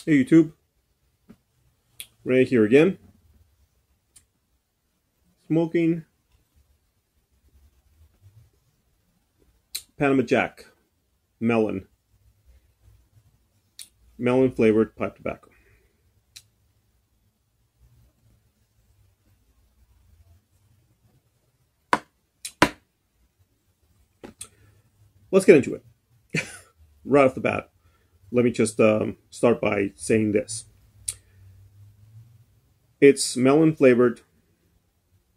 Hey YouTube, Ray here again. Smoking Panama Jack Melon, melon flavored pipe tobacco. Let's get into it. Right off the bat, let me just start by saying this. It's melon flavored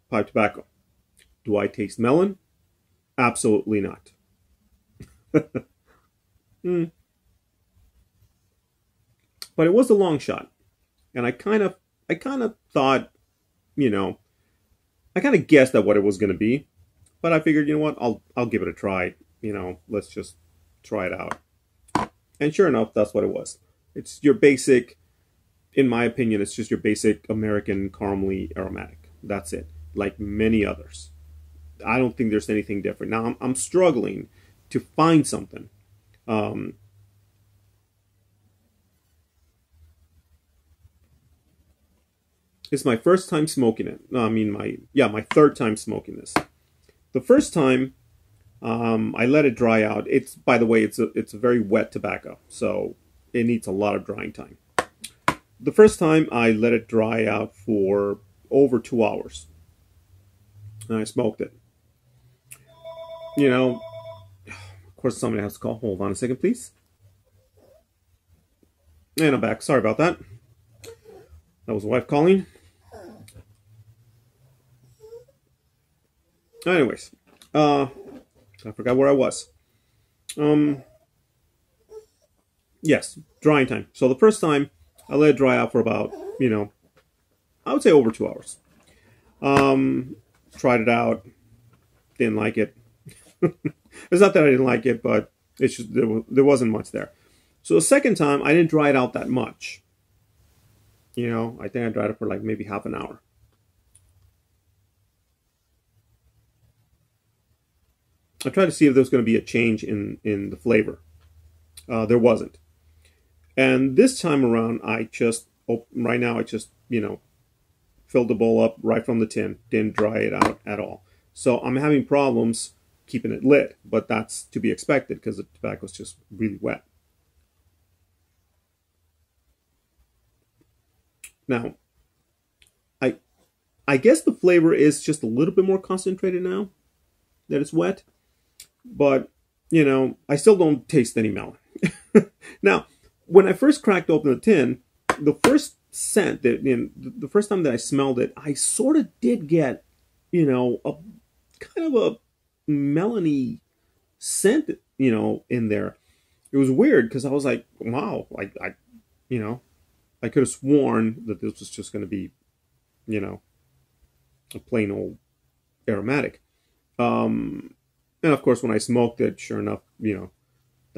pipe tobacco. Do I taste melon? Absolutely not. Mm. But it was a long shot, and I kind of thought, you know, I kind of guessed at what it was going to be, but I figured, you know what, I'll give it a try. Let's just try it out. And sure enough, that's what it was. It's your basic, in my opinion, it's just your basic American caramely aromatic. That's it. Like many others. I don't think there's anything different. Now, I'm struggling to find something. Um, it's my first time smoking it. No, I mean, my third time smoking this. The first time, I let it dry out. By the way, it's a very wet tobacco, so it needs a lot of drying time. The first time I let it dry out for over 2 hours, and I smoked it. Of course, somebody has to call. Hold on a second, please. And I'm back. Sorry about that. That was wife calling. Anyways, I forgot where I was. Yes, drying time. So the first time, I let it dry out for about, I would say over 2 hours. Tried it out, didn't like it. It's not that I didn't like it, but it's just there wasn't much there. So the second time, I didn't dry it out that much. I think I dried it for like maybe half an hour. I tried to see if there was going to be a change in the flavor. There wasn't. And this time around, right now, I just, filled the bowl up right from the tin. Didn't dry it out at all. So I'm having problems keeping it lit, but that's to be expected because the tobacco is just really wet. Now, I guess the flavor is just a little bit more concentrated now that it's wet, but I still don't taste any melon. Now, when I first cracked open the tin, the first scent the first time that I smelled it, I sort of did get, a kind of a melony scent, in there. It was weird because I was like, wow, I could have sworn that this was just going to be, a plain old aromatic. And of course, when I smoked it, sure enough, that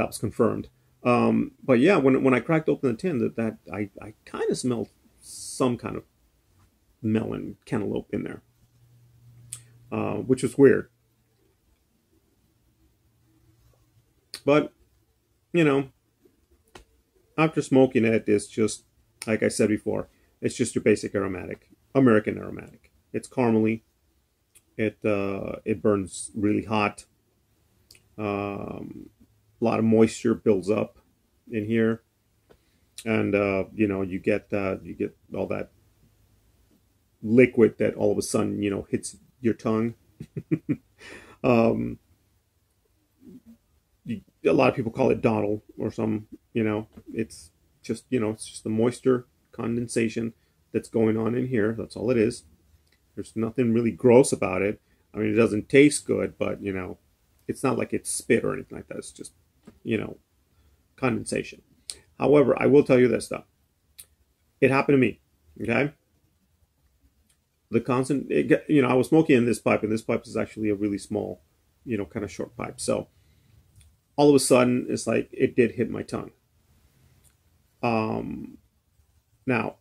was confirmed. But yeah, when I cracked open the tin, that I kind of smelled some kind of melon cantaloupe in there, which was weird. But after smoking it, it's just like I said before, it's just your basic aromatic, American aromatic. It's caramely. It burns really hot. A lot of moisture builds up in here, and you get all that liquid that all of a sudden hits your tongue. um, a lot of people call it dawdle or some. It's just it's just the moisture condensation that's going on in here. That's all it is. There's nothing really gross about it. I mean, it doesn't taste good, but it's not like it's spit or anything like that. It's just condensation. However, I will tell you this though. It happened to me. Okay. I was smoking in this pipe, and this pipe is actually a really small, kind of short pipe. So all of a sudden, it's like it did hit my tongue. Now,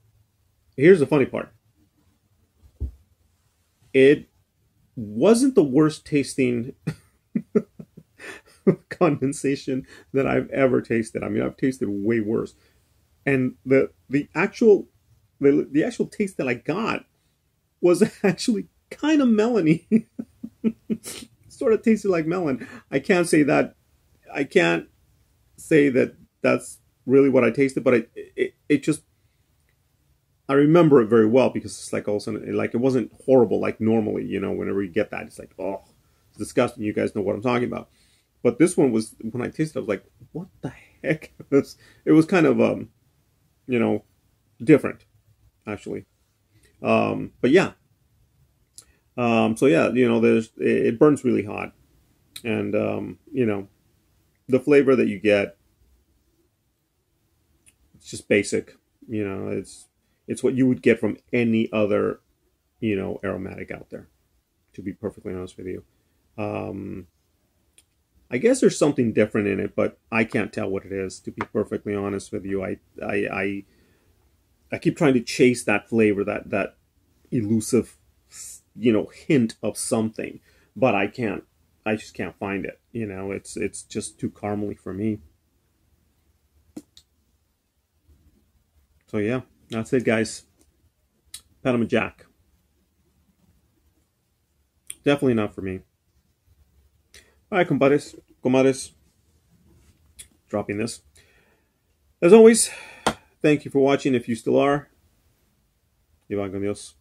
here's the funny part. It wasn't the worst tasting condensation that I've ever tasted. I mean, I've tasted way worse. and the actual taste that I got was actually kind of melony. Sort of tasted like melon. I can't say that. I can't say that that's really what I tasted, but it just, I remember it very well because it's like all of a sudden, like, it wasn't horrible like normally. Whenever you get that, it's like, oh, it's disgusting. You guys know what I'm talking about. But this one was, when I tasted it, I was like, what the heck? It was kind of you know different actually. But yeah. So yeah, it burns really hot, and the flavor that you get, it's just basic. It's what you would get from any other aromatic out there. To be perfectly honest with you, um, I guess there's something different in it, but I can't tell what it is. To be perfectly honest with you, I keep trying to chase that flavor, that elusive, hint of something, but I can't. I just can't find it. It's just too caramely for me. So yeah, that's it, guys. Panama Jack, definitely not for me. All right, compadres, comadres, dropping this. As always, thank you for watching. If you still are, y van con Dios.